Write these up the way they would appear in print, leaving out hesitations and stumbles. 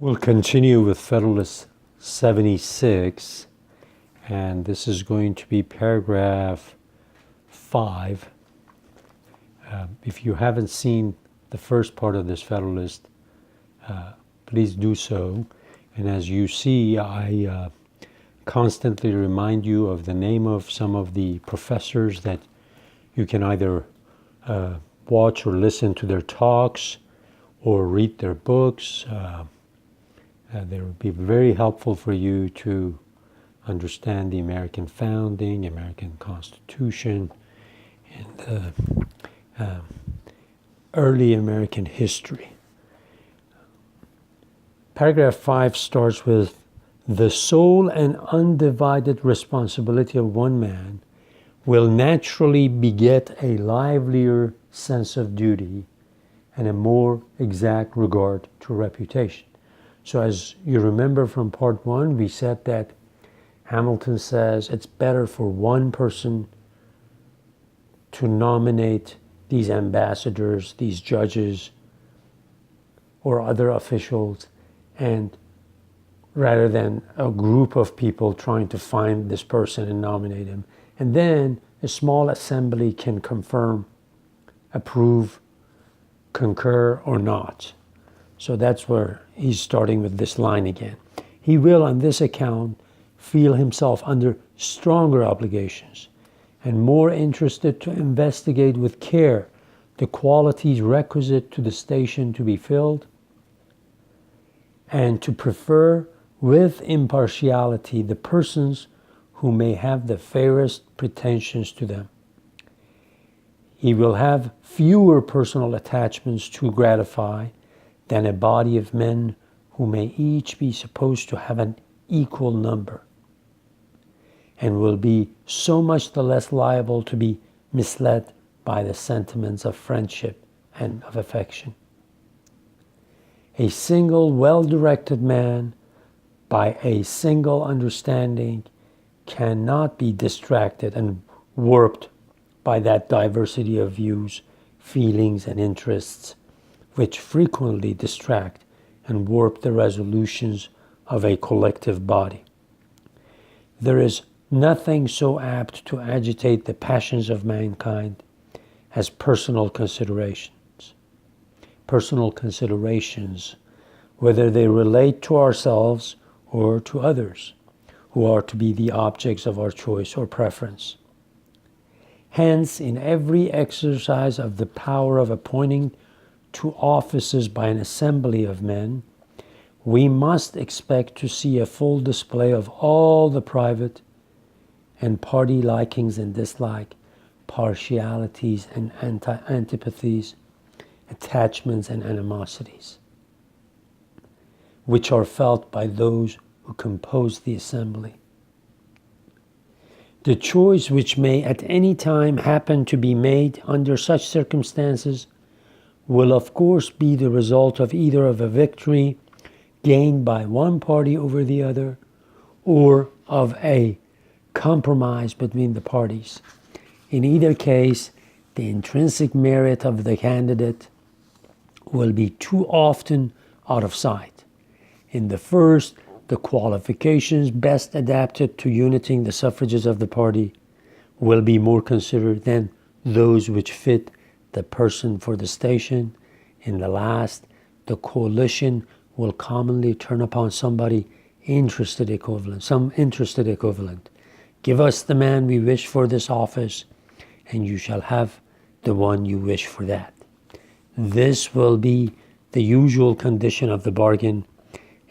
We'll continue with Federalist 76, and this is going to be paragraph 5. If you haven't seen the first part of this Federalist, please do so. And as you see, I constantly remind you of the name of some of the professors that you can either watch or listen to their talks or read their books. They would be very helpful for you to understand the American founding, American Constitution, and early American history. Paragraph 5 starts with, "The sole and undivided responsibility of one man will naturally beget a livelier sense of duty and a more exact regard to reputation." So as you remember from part 1, we said that Hamilton says it's better for one person to nominate these ambassadors, these judges, or other officials, and rather than a group of people trying to find this person and nominate him. And then a small assembly can confirm, approve, concur, or not. So that's where he's starting with this line again. "He will, on this account, feel himself under stronger obligations and more interested to investigate with care the qualities requisite to the station to be filled, and to prefer with impartiality the persons who may have the fairest pretensions to them. He will have fewer personal attachments to gratify than a body of men who may each be supposed to have an equal number, and will be so much the less liable to be misled by the sentiments of friendship and of affection. A single well-directed man, by a single understanding, cannot be distracted and warped by that diversity of views, feelings, and interests which frequently distract and warp the resolutions of a collective body. There is nothing so apt to agitate the passions of mankind as personal considerations. Personal considerations, whether they relate to ourselves or to others, who are to be the objects of our choice or preference. Hence, in every exercise of the power of appointing to offices by an assembly of men, we must expect to see a full display of all the private and party likings and dislike, partialities and antipathies, attachments and animosities, which are felt by those who compose the assembly. The choice which may at any time happen to be made under such circumstances will of course be the result of either of a victory gained by one party over the other, or of a compromise between the parties. In either case, the intrinsic merit of the candidate will be too often out of sight. In the first, the qualifications best adapted to uniting the suffrages of the party will be more considered than those which fit the person for the station. In the last, the coalition will commonly turn upon some interested equivalent. Give us the man we wish for this office, and you shall have the one you wish for that. This will be the usual condition of the bargain,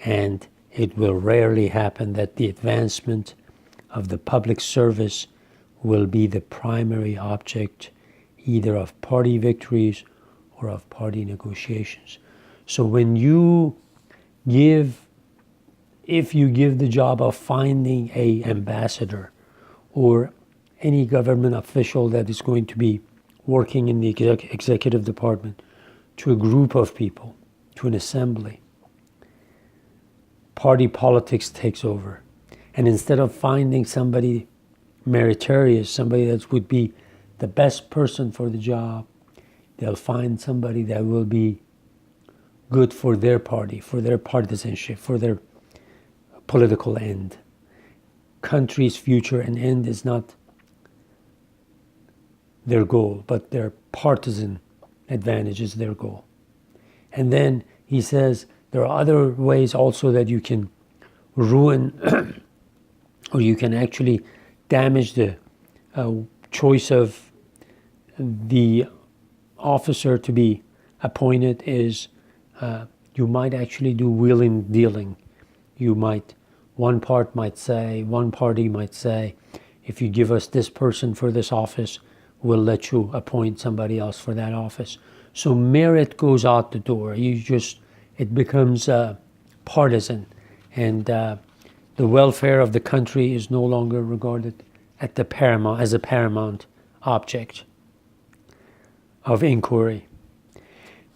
and it will rarely happen that the advancement of the public service will be the primary object either of party victories or of party negotiations. So if you give the job of finding an ambassador or any government official that is going to be working in the executive department to a group of people, to an assembly, party politics takes over. And instead of finding somebody meritorious, somebody that would be the best person for the job, they'll find somebody that will be good for their party, for their partisanship, for their political end. Country's future and end is not their goal, but their partisan advantage is their goal. And then he says there are other ways also that you can ruin or you can actually damage the choice of the officer to be appointed is you might actually do wheeling dealing. One party might say, if you give us this person for this office, we'll let you appoint somebody else for that office. So merit goes out the door. It becomes partisan, and the welfare of the country is no longer regarded as a paramount object of inquiry.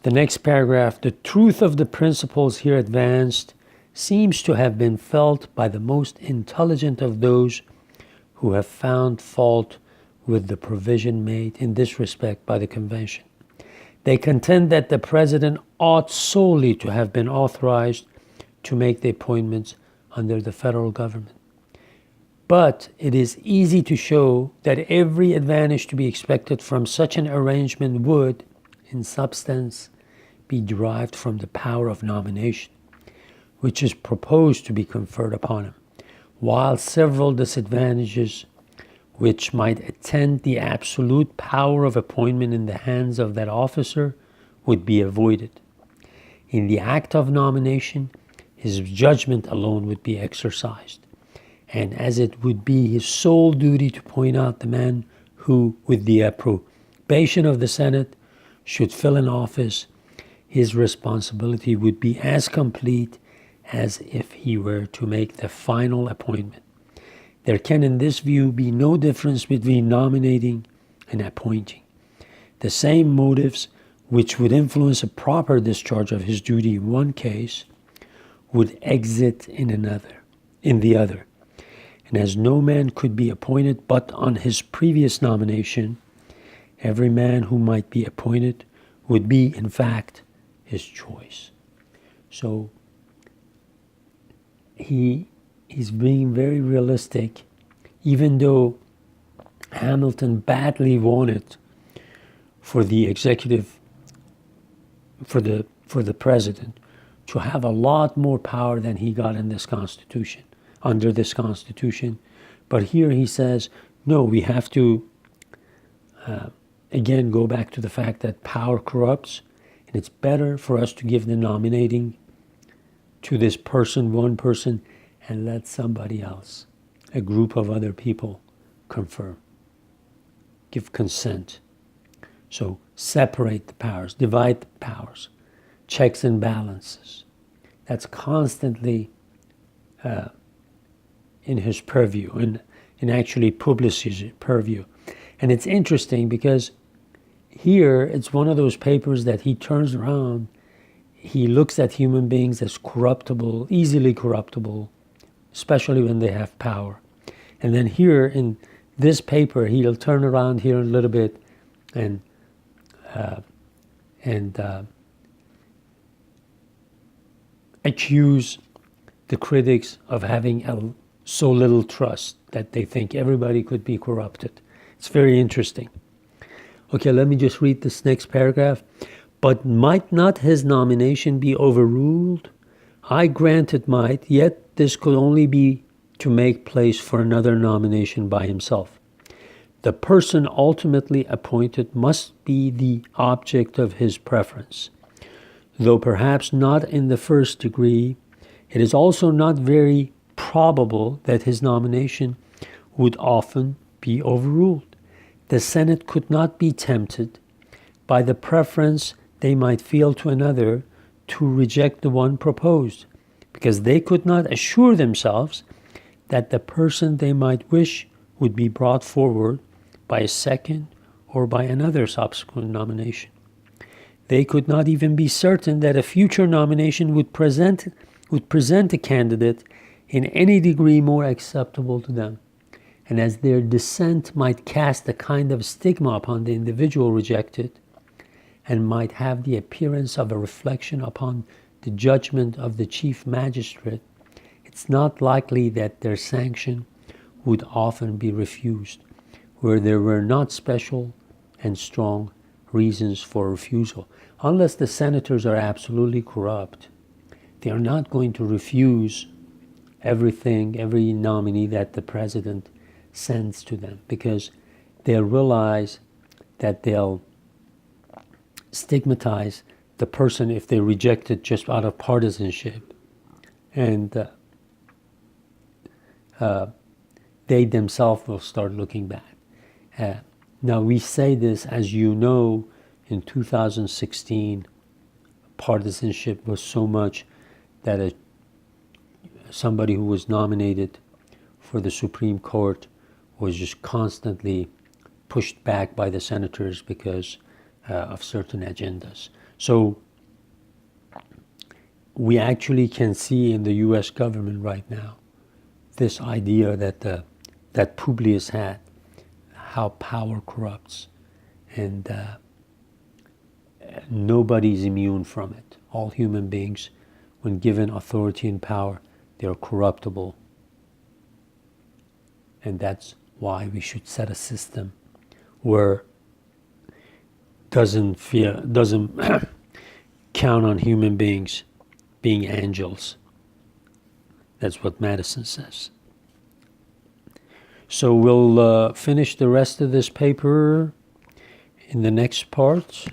The next paragraph, the truth of the principles here advanced seems to have been felt by the most intelligent of those who have found fault with the provision made in this respect by the convention. They contend that the president ought solely to have been authorized to make the appointments under the federal government. But it is easy to show that every advantage to be expected from such an arrangement would, in substance, be derived from the power of nomination, which is proposed to be conferred upon him, while several disadvantages which might attend the absolute power of appointment in the hands of that officer would be avoided. In the act of nomination, his judgment alone would be exercised, and as it would be his sole duty to point out the man who, with the approbation of the Senate, should fill an office, his responsibility would be as complete as if he were to make the final appointment. There can, in this view, be no difference between nominating and appointing. The same motives which would influence a proper discharge of his duty in one case would exist in the other. And as no man could be appointed but on his previous nomination, every man who might be appointed would be, in fact, his choice. So he's being very realistic, even though Hamilton badly wanted for the executive, for the president, to have a lot more power than he got in this Constitution, under this Constitution. But here he says, no, we have to, again, go back to the fact that power corrupts, and it's better for us to give the nominating to this person, one person, and let somebody else, a group of other people, confirm, give consent. So separate the powers, divide the powers, checks and balances. That's constantly in his purview, in actually Publius's purview. And it's interesting because here it's one of those papers that he turns around. He looks at human beings as corruptible, easily corruptible, especially when they have power. And then here in this paper, he'll turn around here a little bit and accuse the critics of having so little trust that they think everybody could be corrupted. It's very interesting. Okay, let me just read this next paragraph. But might not his nomination be overruled? I grant it might, yet this could only be to make place for another nomination by himself. The person ultimately appointed must be the object of his preference. Though perhaps not in the first degree, it is also not very probable that his nomination would often be overruled. The Senate could not be tempted by the preference they might feel to another to reject the one proposed, because they could not assure themselves that the person they might wish would be brought forward by a second or by another subsequent nomination. They could not even be certain that a future nomination would present a candidate in any degree more acceptable to them. And as their dissent might cast a kind of stigma upon the individual rejected, and might have the appearance of a reflection upon the judgment of the chief magistrate, it's not likely that their sanction would often be refused, where there were not special and strong reasons for refusal. Unless the senators are absolutely corrupt, they are not going to refuse everything, every nominee that the president sends to them, because they'll realize that they'll stigmatize the person if they reject it just out of partisanship. And they themselves will start looking back. Now, we say this, as you know, in 2016, partisanship was so much that somebody who was nominated for the Supreme Court was just constantly pushed back by the senators because of certain agendas. So we actually can see in the U.S. government right now this idea that Publius had, how power corrupts, and nobody's immune from it. All human beings, when given authority and power, they're corruptible. And that's why we should set a system where doesn't count on human beings being angels. That's what Madison says. So we'll finish the rest of this paper in the next part.